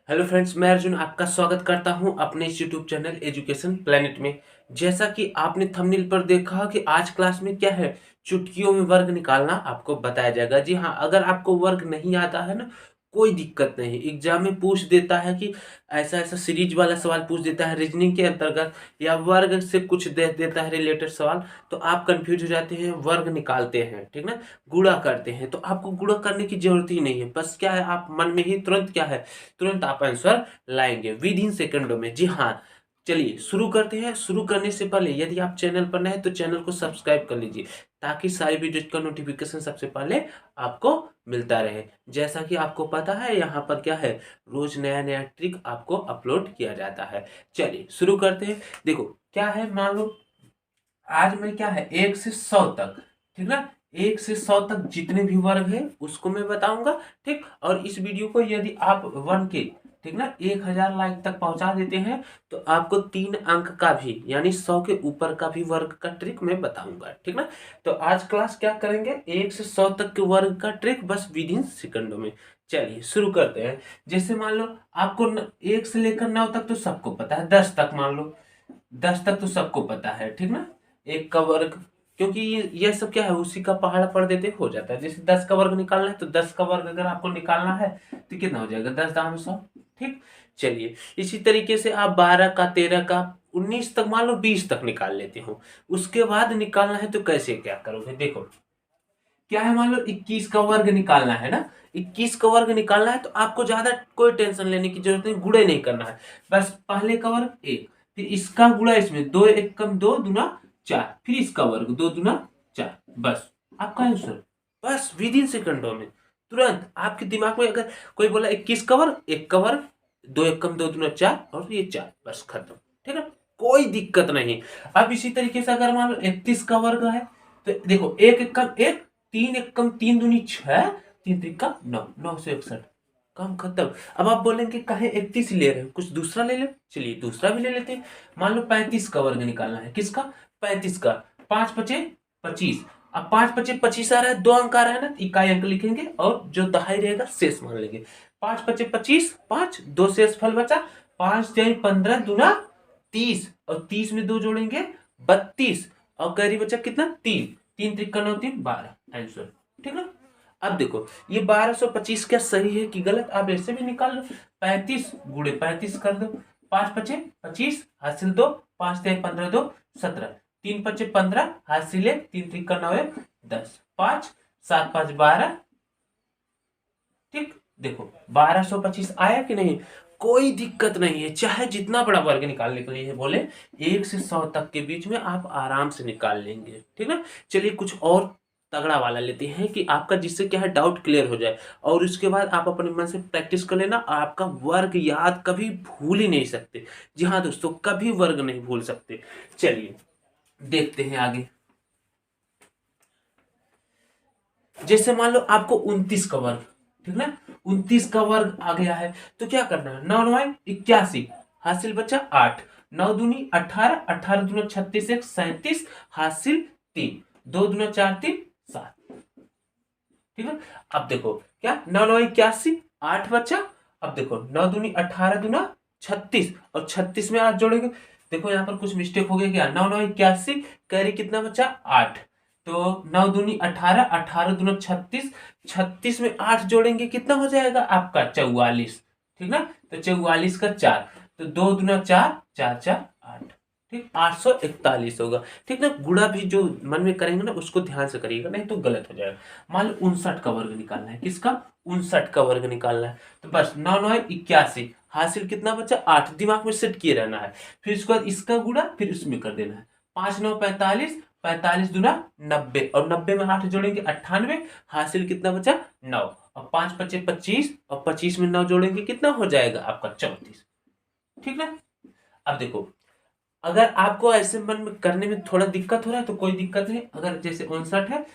Hello friends, मैं अर्जुन आपका स्वागत करता हूं अपने इस यूट्यूब चैनल एजुकेशन प्लेनेट में। जैसा कि आपने थंबनेल पर देखा कि आज क्लास में क्या है, चुटकियों में वर्ग निकालना आपको बताया जाएगा। जी हाँ, अगर आपको वर्ग नहीं आता है ना, कोई दिक्कत नहीं। एग्जाम में पूछ देता है कि ऐसा ऐसा सीरीज वाला सवाल पूछ देता है रीजनिंग के अंतर्गत, या वर्ग से कुछ दे देता है रिलेटेड सवाल, तो आप कंफ्यूज हो जाते हैं, वर्ग निकालते हैं, ठीक ना, गुणा करते हैं। तो आपको गुणा करने की जरूरत ही नहीं है। बस क्या है, आप मन में ही तुरंत क्या है, तुरंत आप आंसर लाएंगे विद इन सेकंडों में। जी हाँ, चलिए शुरू करते हैं। शुरू करने से पहले यदि आप चैनल पर नए हैं तो चैनल को सब्सक्राइब कर लीजिए, ताकि सारी वीडियो का नोटिफिकेशन सबसे पहले आपको मिलता रहे। जैसा कि आपको पता है, यहाँ पर क्या है, रोज नया नया ट्रिक आपको अपलोड किया जाता है। चलिए शुरू करते हैं। देखो क्या है, मान लो आज में क्या है, 1 से 100 तक, ठीक ना, 1 से 100 तक जितने भी वर्ग है उसको मैं बताऊंगा, ठीक। और इस वीडियो को यदि आप 1K, ठीक ना, 1000 लाइक तक पहुंचा देते हैं तो आपको 3 अंक का भी, यानी 100 के ऊपर का भी वर्ग का ट्रिक मैं बताऊंगा, ठीक ना। तो आज क्लास क्या करेंगे, 1 से 100 तक के वर्ग का ट्रिक, बस विद इन सेकंडों में। चलिए शुरू करते हैं। जैसे मान लो आपको 1 से लेकर 9 तक तो सबको पता है, 10 तक मान लो, 10 तक तो सबको पता है, ठीक ना। एक का वर्ग, क्योंकि ये सब क्या है, उसी का पहाड़ा पढ़ देते हो जाता है। जैसे 10 का वर्ग निकालना है तो 10 का वर्ग अगर आपको निकालना है तो कितना हो जाएगा, 10 दाम 100, ठीक। चलिए इसी तरीके से आप 12 का, 13 का, 19 तक, मान लो 20 तक निकाल लेते हो। उसके बाद निकालना है तो कैसे क्या करोगे, देखो क्या है, मान लो 21 का वर्ग निकालना है ना। 21 का वर्ग निकालना है तो आपको ज्यादा कोई टेंशन लेने की जरूरत नहीं, गुणे नहीं करना है। बस पहले का वर्ग 1, फिर इसका गुणा इसमें, 2 1 कम 2 दूना 4, फिर इसका वर्ग 2 दूना 4, बस आपका आंसर। बस विद इन सेकंडों में, तुरंत आपके दिमाग में अगर कोई बोला 21 का वर्ग, 1 का वर्ग, 2 1 कम 2 दूना 4 और ये 4, बस खत्म, ठीक है, कोई दिक्कत नहीं। अब इसी तरीके से अगर मान लो 31 का वर्ग है तो देखो, 1 1 कम 1, 3 1 कम 3 दूनी 6, 3 3 का 9, 9 से 61, काम खत्म। अब आप बोलेंगे कहे 31 ले रहे हैं, कुछ दूसरा ले ले, चलिए दूसरा भी ले लेते हैं। मान लो 35 का वर्ग निकालना है, किसका, 35 का। 5 5 25, अब 5 5 25 आ रहा है, 2 अंक आ रहा है ना, इकाई अंक लिखेंगे और जो दहाई रहेगा शेष मान लेंगे। 5 5 25, 5 2 शेष फल बचा, 5 4 15 दूना 30, और 30 में 2 जोड़ेंगे 32, और कैरी बचा कितना, 3, 3 3 का 9 3 12, आंसर, ठीक है। अब देखो ये 1225 क्या सही है कि गलत, आप ऐसे भी निकाल लो। 35 × 35 कर दो, 5 5 25 हासिल 2, 5 3 15 2 17, 3 5 15 हासिल 1, 3 3 का 9 10, 5 7 5 12, ठीक। देखो 1225 आया कि नहीं, कोई दिक्कत नहीं है, चाहे जितना बड़ा वर्ग निकालने के लिए बोले, 1 से 100 तक के बीच में आप आराम से निकाल लेंगे, ठीक ना। चलिए कुछ और तगड़ा वाला लेते हैं कि आपका, जिससे क्या है, डाउट क्लियर हो जाए, और उसके बाद आप अपने मन से प्रैक्टिस कर लेना, आपका वर्ग याद कभी भूल ही नहीं सकते। जी हाँ दोस्तों, कभी वर्ग नहीं भूल सकते। चलिए देखते हैं आगे। जैसे मान लो आपको 29 का वर्ग, ठीक ना, 29 का वर्ग आ गया है तो क्या करना है, 9 9 81, हासिल बचा 8, 9 दूनी 18, 18 दूना 36, 1 37, हासिल 3, 2 दूना 4 3 7, ठीक है। अब देखो क्या, 9 9 81, 8 बचा। अब देखो 9 दूनी 18 दूना 36, और 36 में 8 जोड़ेंगे। देखो यहाँ पर कुछ मिस्टेक हो गया, क्या, 9 9 81, कैरी कितना बचा, 8, तो 9 दूनी 18, 18 दूना 36, 36 में 8 जोड़ेंगे कितना हो जाएगा आपका, 44, ठीक ना। तो 44 का 4, तो 2 दूना 4, 4 4 8, ठीक, 841 होगा, ठीक ना। गुणा भी जो मन में करेंगे ना उसको ध्यान से करिएगा, नहीं तो गलत हो जाएगा। मान लो 59 का वर्ग निकालना है, किसका, 59 का वर्ग निकालना है, तो बस 9 9 81, हासिल कितना बचा, 8, दिमाग में सेट किए रहना है। फिर उसके बाद इसका गुणा, फिर उसमें कर देना है, 5 9 45, 45 दूना 90, और 90 में 8 जोड़ेंगे 98, हासिल कितना बचा, 9, और 5 5 25, और 25 में 9 जोड़ेंगे कितना हो जाएगा आपका, 34, ठीक ना। अब देखो अगर आपको ऐसे मन में करने में थोड़ा दिक्कत हो रहा है तो कोई दिक्कत नहीं, अगर जैसे 59 है,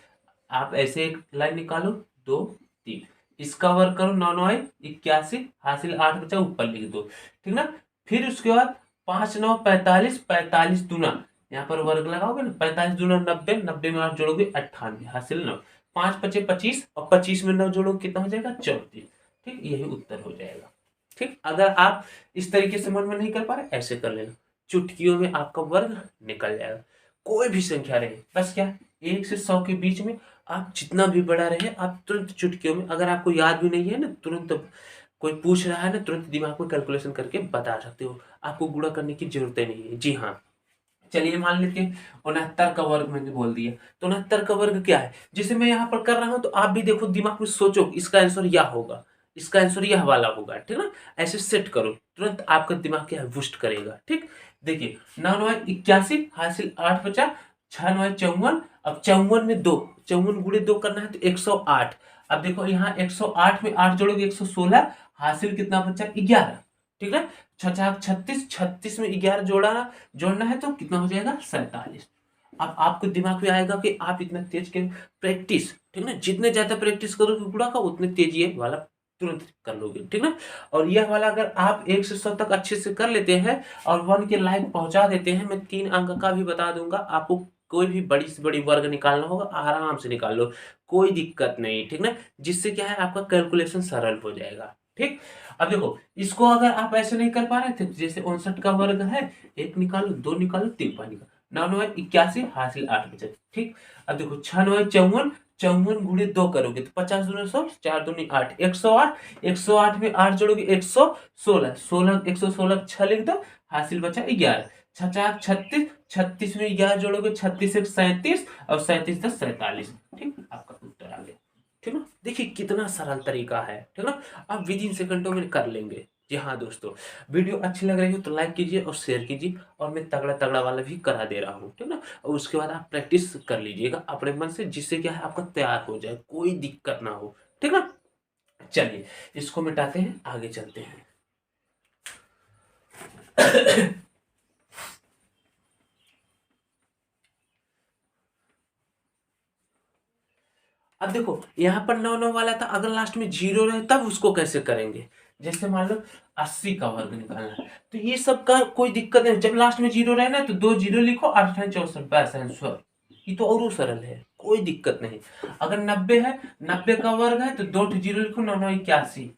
आप ऐसे एक लाइन निकालो, 2 3, इसका वर्ग करो, 9 9 81, हासिल 8 बचा, ऊपर लिख दो, ठीक ना। फिर उसके बाद 5 9 45, 45 दूना, यहाँ पर वर्ग लगाओगे ना, 45 दूना 90, 90 में 8 जोड़ोगे 98, हासिल 9, 5 5 25, और 25 में 9 जोड़ोगे कितना हो जाएगा, 34, ठीक, यही उत्तर हो जाएगा। ठीक, अगर आप इस तरीके से मन में नहीं कर पा रहे, ऐसे कर लेना, चुटकियों में आपका वर्ग निकल जाएगा। कोई भी संख्या रहे, बस क्या 1 से 100 के बीच में आप जितना भी बड़ा रहे, आप तुरंत चुटकियों में, अगर आपको याद भी नहीं है ना, तुरंत कोई पूछ रहा है ना, तुरंत दिमाग में कैलकुलेशन करके बता सकते हो, आपको गुणा करने की जरूरत नहीं है। जी हाँ, चलिए मान लेते हैं 69 का वर्ग मैंने बोल दिया, तो 69 का वर्ग क्या है, जैसे मैं यहाँ पर कर रहा हूँ तो आप भी देखो, दिमाग में सोचो इसका आंसर यह होगा, इसका आंसर यह वाला होगा, ठीक ना। ऐसे सेट करो, तुरंत आपका दिमाग क्या है, बूस्ट करेगा। ठीक, देखिए 9 9 81 हासिल 8 50 6 9 54। अब 54 में 2, 54 गुणे 2 करना है तो 108। अब देखो यहाँ 108 में 8 जोड़ोगे 116, हासिल कितना बचा 11। ठीक है, 36, 36 में 11 जोड़ना है तो कितना हो जाएगा 47। अब आपको दिमाग में आएगा कि आप इतना तेज के प्रैक्टिस, ठीक ना, जितने ज्यादा प्रैक्टिस करोगे गुणा का उतने तेज ये वाला तुरंत कर लोगे, ठीक ना। और यह वाला अगर आप 1 से 100 तक अच्छे से कर लेते हैं और 1 के लायक पहुंचा देते हैं, मैं 3 अंक का भी बता दूंगा आपको, कोई भी बड़ी से बड़ी वर्ग निकालना होगा आराम से निकाल लो, कोई दिक्कत नहीं, ठीक ना। जिससे क्या है, आपका कैलकुलेशन सरल हो जाएगा। ठीक, अब देखो इसको अगर आप ऐसे नहीं कर पा रहे थे, जैसे 59 का वर्ग है, 1 निकालो, 2 निकालो, 3 5 निकालो, 9 9 81 हासिल 8 बचे। ठीक, अब देखो 6 9 54, 54 गुणे 2 करोगे तो 50 दूनी 100, 4 दूनी 8, 108, 108 में 8 जोड़ोगे 116, 16 116 6 लिख दो, हासिल बचा 11, 6 4 36, 36 में 11 जोड़ोगे 36 1 37 और 37 10 47। ठीक, आपका उत्तर आ गया। ठीक ना, देखिए कितना सरल तरीका है, ठीक ना, आप विद इन सेकंडों में कर लेंगे। जी हाँ दोस्तों, वीडियो अच्छी लग रही हो तो लाइक कीजिए और शेयर कीजिए, और मैं तगड़ा तगड़ा वाला भी करा दे रहा हूँ, ठीक ना। और उसके बाद आप प्रैक्टिस कर लीजिएगा अपने मन से, जिससे क्या है आपका तैयार हो जाए, कोई दिक्कत ना हो, ठीक ना। चलिए इसको मिटाते हैं, आगे चलते हैं। अब देखो यहाँ पर 9 9 वाला था, अगर लास्ट में 0 रहे तब उसको कैसे करेंगे, जैसे मान लो 80 का वर्ग निकालना है, तो ये सब का कोई दिक्कत नहीं, जब लास्ट में 0 रहे ना तो 2 0 लिखो, 8 64 बस आंसर। ये तो और सरल है, कोई दिक्कत नहीं। अगर 90 है, 90 का वर्ग है तो 2 0 लिखो, 9 9 81,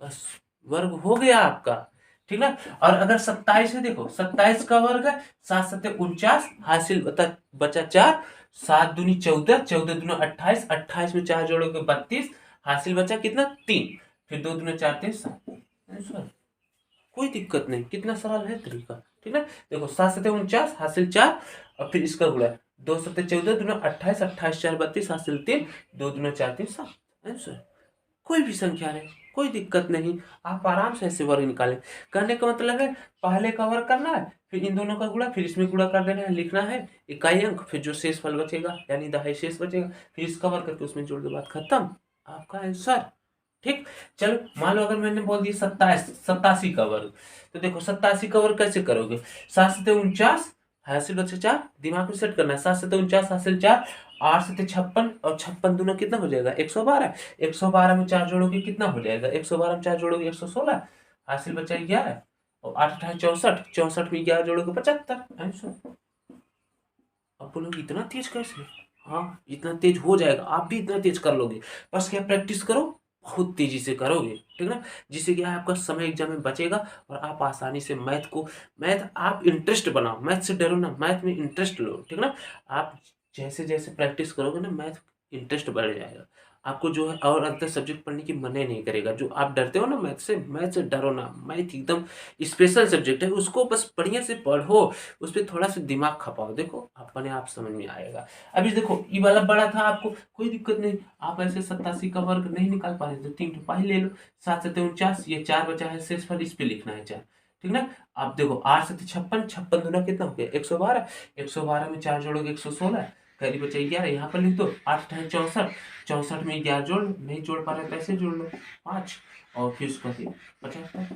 बस वर्ग हो गया आपका, ठीक ना। और अगर 27 है, देखो 27 का वर्ग है, 7 7 49 हासिल बचा 4, 7 दूनी 14, 14 दूना 28, 28 में 4 जोड़ोगे 32, हासिल बचा कितना 3, फिर 2 दूना 4 3 7। कोई दिक्कत नहीं, कितना सरल है तरीका, ठीक ना। देखो 7 7 49 हासिल 4, और फिर इसका गुणा 2 7 14 दूना 28, 28 4 32 हासिल 3, 2 दूना 4 3 7 आंसर। कोई भी संख्या रहे, कोई दिक्कत नहीं, आप आराम से ऐसे वर्ग निकालें। कहने का मतलब है पहले का वर्ग करना है, फिर इन दोनों का गुणा, फिर इसमें गुणा कर देना है, लिखना है इकाई अंक, फिर जो शेष फल बचेगा यानी दहाई शेष बचेगा, फिर इसका वर्ग करके उसमें जोड़ के बाद खत्म, आपका आंसर। ठीक, चलो मान लो अगर मैंने बोल दिया 87 का वर्ग, तो देखो 87 का वर्ग कैसे करोगे, 7 7 49 हासिल बचे 4, दिमाग में सेट करना है, 7 7 49 हासिल 4, 8 7 56, और 56 दूना कितना हो जाएगा 112, 112 में 4 जोड़ोगे कितना हो जाएगा, 112 में 4 जोड़ोगे 116, हासिल बचा 11, और 8 8 64, 64 में 11 जोड़ोगे 75 आंसर। अब बोलोगे इतना तेज कैसे, हाँ इतना तेज हो जाएगा, आप भी इतना तेज कर लोगे, बस क्या प्रैक्टिस करो, बहुत तेजी से करोगे, ठीक ना। जिससे क्या है आपका समय एग्जाम में बचेगा, और आप आसानी से मैथ आप इंटरेस्ट बनाओ, मैथ से डरो ना, मैथ में इंटरेस्ट लो, ठीक ना। आप जैसे जैसे प्रैक्टिस करोगे ना, मैथ इंटरेस्ट बढ़ जाएगा, आपको जो है और अंतर सब्जेक्ट पढ़ने की मन ही नहीं करेगा। जो आप डरते हो ना मैथ से डरो ना, मैथ एकदम स्पेशल सब्जेक्ट है, उसको बस बढ़िया से पढ़ो, उस पर थोड़ा सा दिमाग खपाओ, देखो अपने आप समझ में आएगा। अभी देखो ये वाला बड़ा था, आपको कोई दिक्कत नहीं, आप ऐसे 87 का वर्ग नहीं निकाल पा रहे तो 3 पाई ले लो, 7 7 49, ये 4 बचा है शेष फल, इस पे लिखना है 4, ठीक ना। आप देखो 8 7 56, 56 दूना कितना हो गया 112, 112 में 4 जोड़ोगे 116, कैरी बचा 11, यहाँ पर लिख दो, 8 8 64, 64 में 11 जोड़, नहीं जोड़ पा रहे तो ऐसे जोड़ लो 5, और फिर उसका 75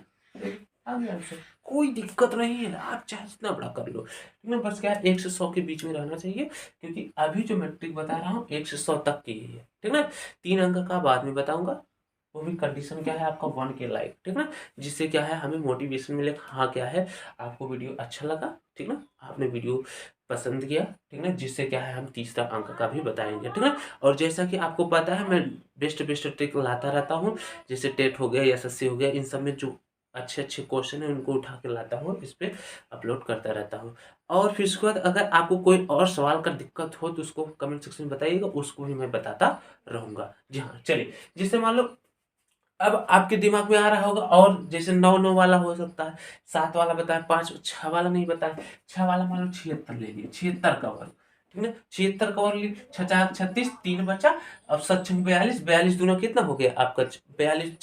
आ गया आंसर। कोई दिक्कत नहीं है, आप चाहे जितना बड़ा कर लो, लेकिन बस क्या 1 से 100 के बीच में रहना चाहिए, क्योंकि अभी जो मैट्रिक बता रहा हूँ 1 से 100 तक की ही है, ठीक ना। 3 अंक का बाद में बताऊंगा, वो भी कंडीशन क्या है आपका 1 के लाइक, ठीक ना, जिससे क्या है हमें मोटिवेशन मिलेगा। हाँ क्या है, आपको वीडियो अच्छा लगा, ठीक ना, आपने वीडियो पसंद किया, ठीक ना, जिससे क्या है हम तीसरा अंक का भी बताएंगे, ठीक ना। और जैसा कि आपको पता है मैं बेस्ट बेस्ट ट्रिक लाता रहता हूँ, जैसे टेट हो गया या एसएससी हो गया, इन सब में जो अच्छे अच्छे क्वेश्चन है उनको उठा के लाता हूँ, इस पे अपलोड करता रहता हूँ। और फिर उसके बाद अगर आपको कोई और सवाल का दिक्कत हो तो उसको कमेंट सेक्शन में बताइएगा, उसको भी मैं बताता रहूँगा। जी हाँ, चलिए, जैसे मान लो अब आपके दिमाग में आ रहा होगा, और जैसे 9 वाला हो सकता है, 7 वाला बताए, 5 6 वाला नहीं बताए, 6 वाला मान लो 76 ले लिए, 76 का वर्ग, ठीक है, 76 का वर्ग लिए, 6 36, 3 बचा। अब 7 42, 42 दूना कितना हो गया आपका, 42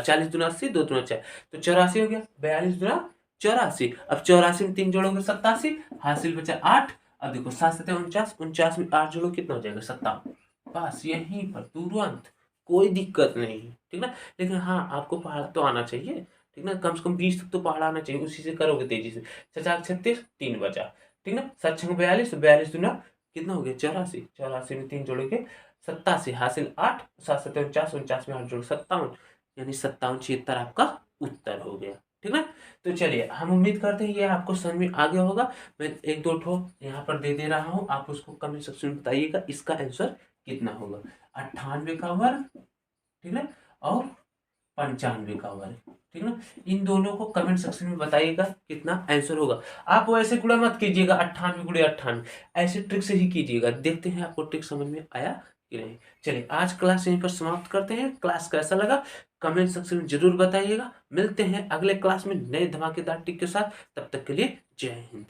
40 दूना 80, 2 दूना 4, तो 84 हो गया, 42 दूना 84। अब 84 में 3 जोड़ोगे 87, हासिल बचा 8। अब देखो 7 7 49, 49 में 8 जोड़ो कितना हो जाएगा 57। बस यहीं पर तुरंत, कोई दिक्कत नहीं, ठीक ना। लेकिन हाँ, आपको पहाड़ा तो आना चाहिए, ठीक ना, कम से कम 20 तक तो पहाड़ा आना चाहिए, उसी से करोगे तेजी से। 66 3 बचा, ठीक ना, 7 42, 42 दूना कितना हो गया 84, 84 में 3 जोड़ोगे 87, हासिल 8, 7 7 49, 49 में 8 जोड़ो 57, यानी 57 76 आपका उत्तर हो गया, ठीक ना। तो चलिए, हम उम्मीद करते हैं ये आपको समझ में आ गया होगा। मैं एक दो ठो यहाँ पर दे दे रहा हूँ, आप उसको कमेंट सेक्शन में बताइएगा इसका आंसर कितना होगा। 98 का वर्ग, ठीक है, और 95 का वर्ग, ठीक ना। इन दोनों को कमेंट सेक्शन में बताइएगा कितना आंसर होगा। आप वैसे गुणा मत कीजिएगा 98 गुणे 98, ऐसे ट्रिक से ही कीजिएगा। देखते हैं आपको ट्रिक समझ में आया कि नहीं। चलिए, आज क्लास यहीं पर समाप्त करते हैं। क्लास कैसा लगा कमेंट सेक्शन में जरूर बताइएगा। मिलते हैं अगले क्लास में नए धमाकेदार ट्रिक के साथ, तब तक के लिए जय हिंद।